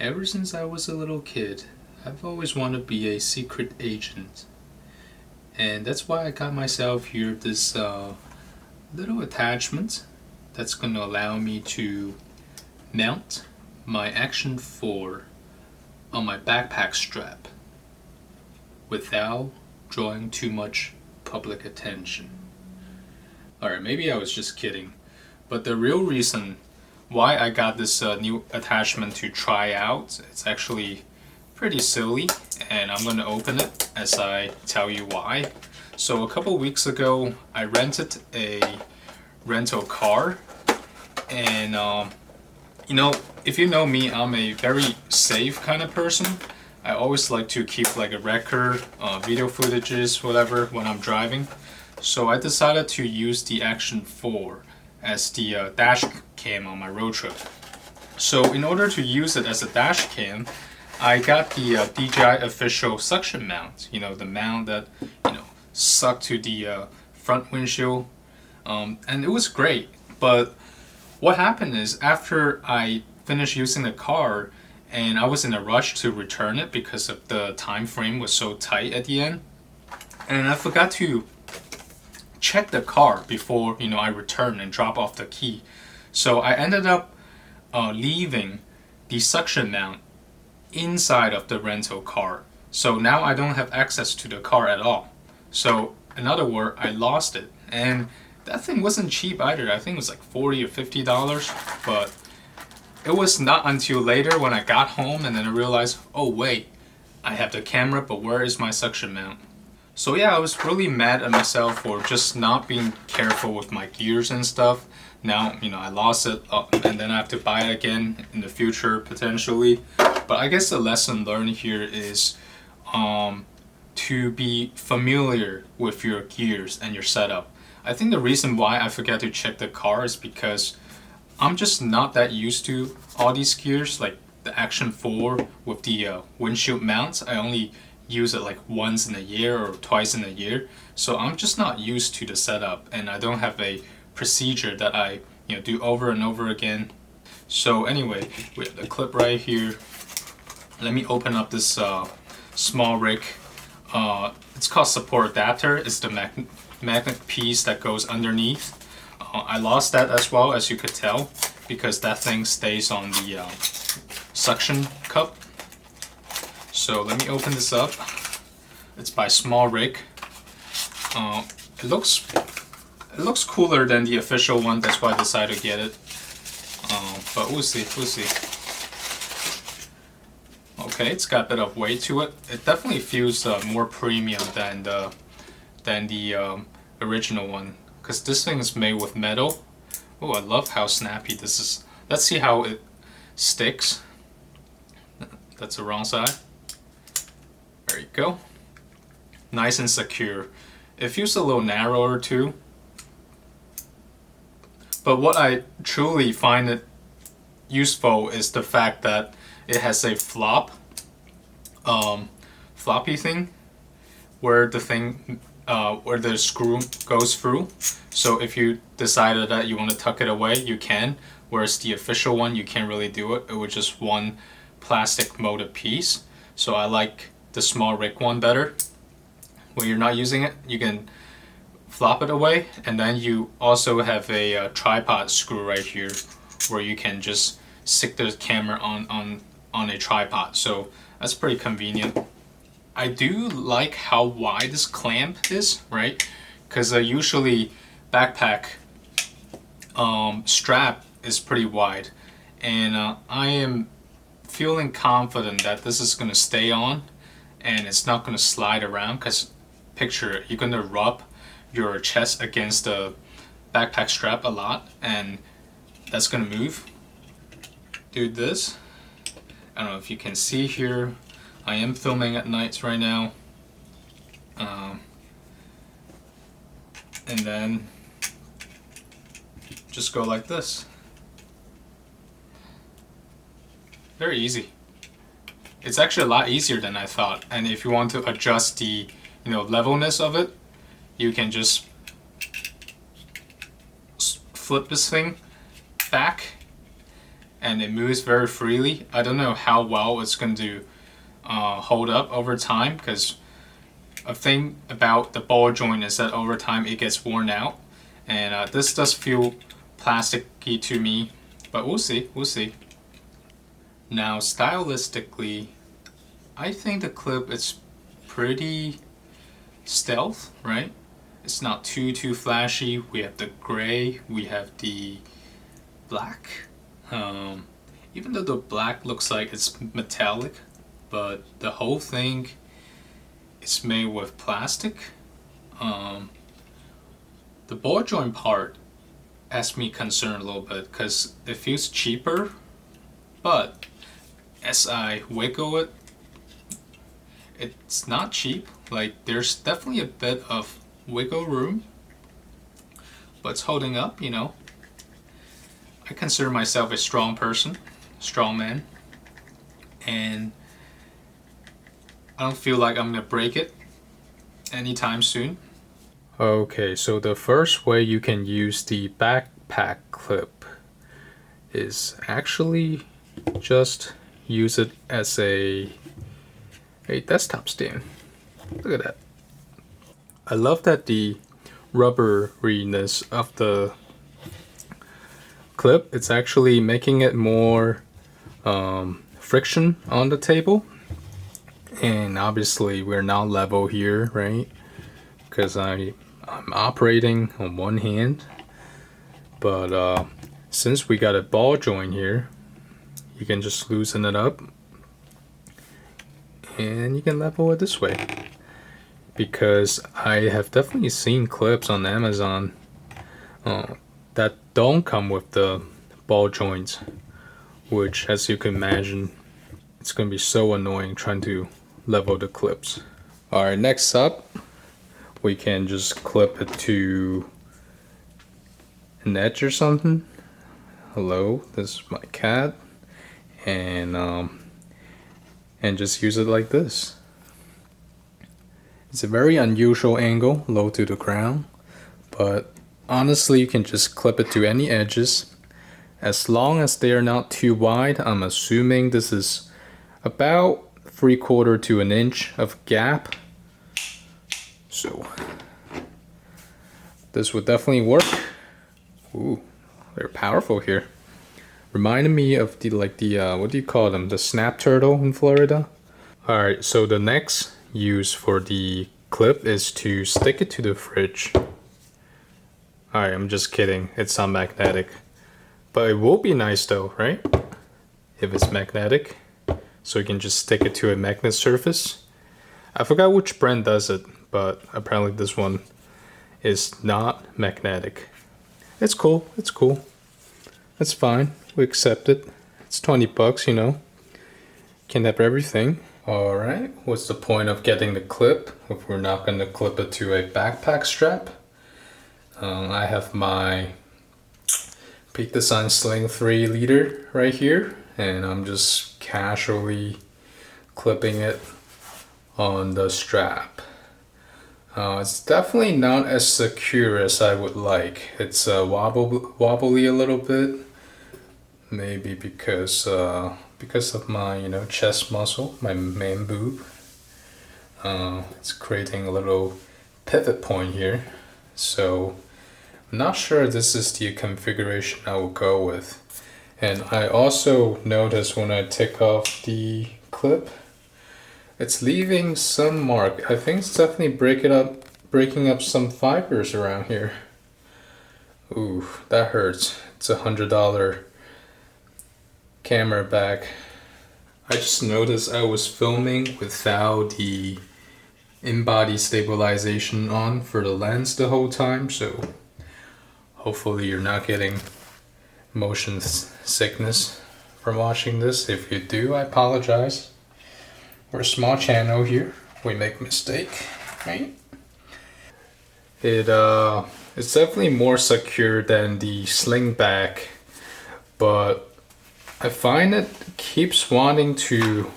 Ever since I was a little kid, I've always wanted to be a secret agent. And that's why I got myself here this little attachment that's going to allow me to mount my Action 4 on my backpack strap without drawing too much public attention. Alright, maybe I was just kidding, but the real reason why I got this new attachment to try out, it's actually pretty silly, and I'm going to open it as I tell you why. So a couple weeks ago, I rented a rental car, and if you know me, I'm a very safe kind of person. I always like to keep like a record, video footages, whatever, when I'm driving. So I decided to use the Action 4 as the dash cam on my road trip. So in order to use it as a dash cam, I got the DJI official suction mount. You know, the mount that suck to the front windshield, and it was great. But what happened is after I finished using the car, and I was in a rush to return it because of the time frame was so tight at the end, and I forgot to check the car before I return and drop off the key. So I ended up leaving the suction mount inside of the rental car. So now I don't have access to the car at all. So in other words, I lost it, and that thing wasn't cheap either. I think it was like $40 or $50, but it was not until later when I got home and then I realized, oh wait, I have the camera, but where is my suction mount? So yeah, I was really mad at myself for just not being careful with my gears and stuff. Now, I lost it, and then I have to buy it again in the future, potentially. But I guess the lesson learned here is to be familiar with your gears and your setup. I think the reason why I forgot to check the car is because I'm just not that used to all these gears, like the Action 4 with the windshield mounts. I only use it like once in a year or twice in a year, so I'm just not used to the setup, and I don't have a procedure that I do over and over again. So anyway, we have the clip right here. Let me open up this small rig. It's called support adapter. It's the magnet piece that goes underneath. I lost that as well, as you could tell, because that thing stays on the suction cup. So let me open this up. It's by Small Rig. It looks cooler than the official one. That's why I decided to get it. But we'll see. Okay, it's got a bit of weight to it. It definitely feels more premium than the original one, because this thing is made with metal. Oh, I love how snappy this is. Let's see how it sticks. That's the wrong side. There you go. Nice and secure. It feels a little narrower too. But what I truly find it useful is the fact that it has a floppy thing where the screw goes through. So if you decided that you want to tuck it away, you can. Whereas the official one, you can't really do it. It was just one plastic molded piece. So I like the Small Rig one better. When you're not using it, you can flop it away, and then you also have a tripod screw right here where you can just stick the camera on a tripod. So that's pretty convenient. I do like how wide this clamp is, right? Because usually backpack strap is pretty wide, and I am feeling confident that this is going to stay on and it's not going to slide around, because picture, you're going to rub your chest against the backpack strap a lot, and that's going to move. Do this. I don't know if you can see here, I am filming at night right now, and then just go like this. Very easy. It's actually a lot easier than I thought, and if you want to adjust the levelness of it, you can just flip this thing back and it moves very freely. I don't know how well it's going to hold up over time, because a thing about the ball joint is that over time it gets worn out, and this does feel plasticky to me, but we'll see, we'll see. Now stylistically, I think the clip is pretty stealth, right? It's not too flashy. We have the gray, we have the black. Even though the black looks like it's metallic, but the whole thing is made with plastic. The ball joint part has me concerned a little bit because it feels cheaper, but as I wiggle it, it's not cheap. Like, there's definitely a bit of wiggle room, but it's holding up, you know. I consider myself a strong person, strong man, and I don't feel like I'm gonna break it anytime soon. Okay, so the first way you can use the backpack clip is actually just use it as a desktop stand. Look at that. I love that the rubberiness of the clip, it's actually making it more friction on the table. And obviously we're not level here, right? Because I'm operating on one hand. But since we got a ball joint here, you can just loosen it up and you can level it this way. Because I have definitely seen clips on Amazon that don't come with the ball joints, which, as you can imagine, it's going to be so annoying trying to level the clips. Alright, next up, we can just clip it to an edge or something. Hello, this is my cat. And just use it like this. It's a very unusual angle, low to the ground, but honestly you can just clip it to any edges. As long as they are not too wide, I'm assuming this is about 3/4 to an inch of gap. So this would definitely work. Ooh, they're powerful here. Reminded me of the what do you call them? The snap turtle in Florida. Alright, so the next use for the clip is to stick it to the fridge. Alright, I'm just kidding. It's not magnetic. But it will be nice though, right? If it's magnetic. So you can just stick it to a magnet surface. I forgot which brand does it, but apparently this one is not magnetic. It's cool, it's cool. It's fine, we accept it. It's 20 bucks, you know. Can have everything. Alright, what's the point of getting the clip if we're not going to clip it to a backpack strap? I have my Peak Design Sling 3 liter right here, and I'm just casually clipping it on the strap. It's definitely not as secure as I would like. It's wobbly a little bit, maybe because of my chest muscle, my man boob. It's creating a little pivot point here, so I'm not sure this is the configuration I will go with. And I also notice when I take off the clip, it's leaving some mark. I think it's definitely breaking up some fibers around here. Ooh, that hurts. It's $100 camera bag. I just noticed I was filming without the in-body stabilization on for the lens the whole time, so hopefully you're not getting motion sickness from watching this. If you do, I apologize. We're a small channel here. We make mistake, right? It's definitely more secure than the sling back, but I find it keeps wanting to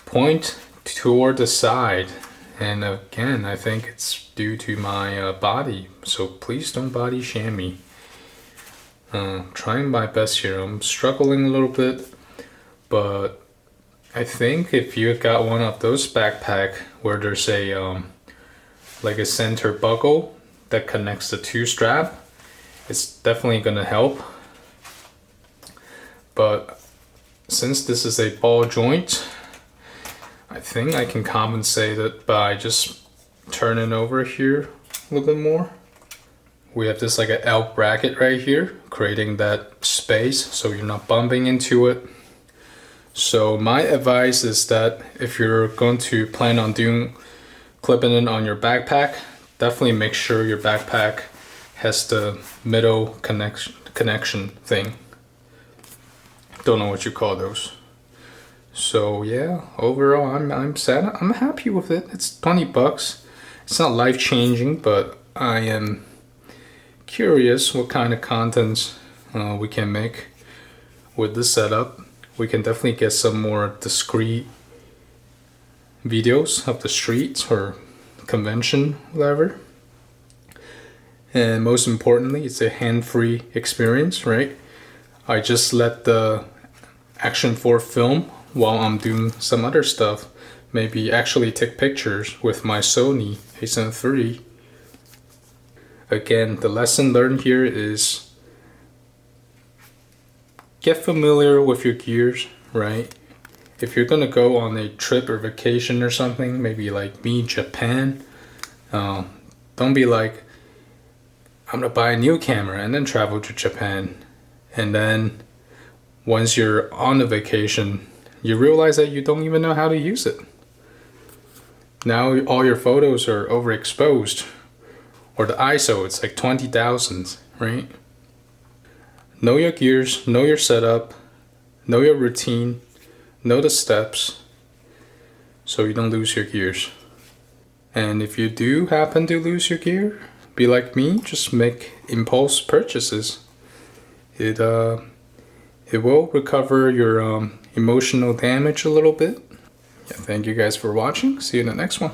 point toward the side. And again, I think it's due to my body, so please don't body shame me. Trying my best here. I'm struggling a little bit, but I think if you got one of those backpack where there's a like a center buckle that connects the two strap, it's definitely gonna help. But since this is a ball joint, I think I can compensate it by just turning over here a little bit more. We have this like an L bracket right here, creating that space so you're not bumping into it. So my advice is that if you're going to plan on clipping it on your backpack, definitely make sure your backpack has the middle connection thing. Don't know what you call those. So yeah, overall I'm sad. I'm happy with it. It's 20 bucks. It's not life changing, but I am curious what kind of contents we can make with this setup. We can definitely get some more discreet videos of the streets or convention, whatever. And most importantly, it's a hand-free experience, right? I just let the Action 4 film while I'm doing some other stuff. Maybe actually take pictures with my Sony a7 III. Again, the lesson learned here is get familiar with your gears, right? If you're gonna go on a trip or vacation or something, maybe like me, Japan, don't be like, I'm gonna buy a new camera and then travel to Japan. And then once you're on the vacation, you realize that you don't even know how to use it. Now all your photos are overexposed, or the ISO, it's like 20,000, right? Know your gears, know your setup, know your routine, know the steps, so you don't lose your gears. And if you do happen to lose your gear, be like me, just make impulse purchases. It will recover your emotional damage a little bit. Yeah, thank you guys for watching. See you in the next one.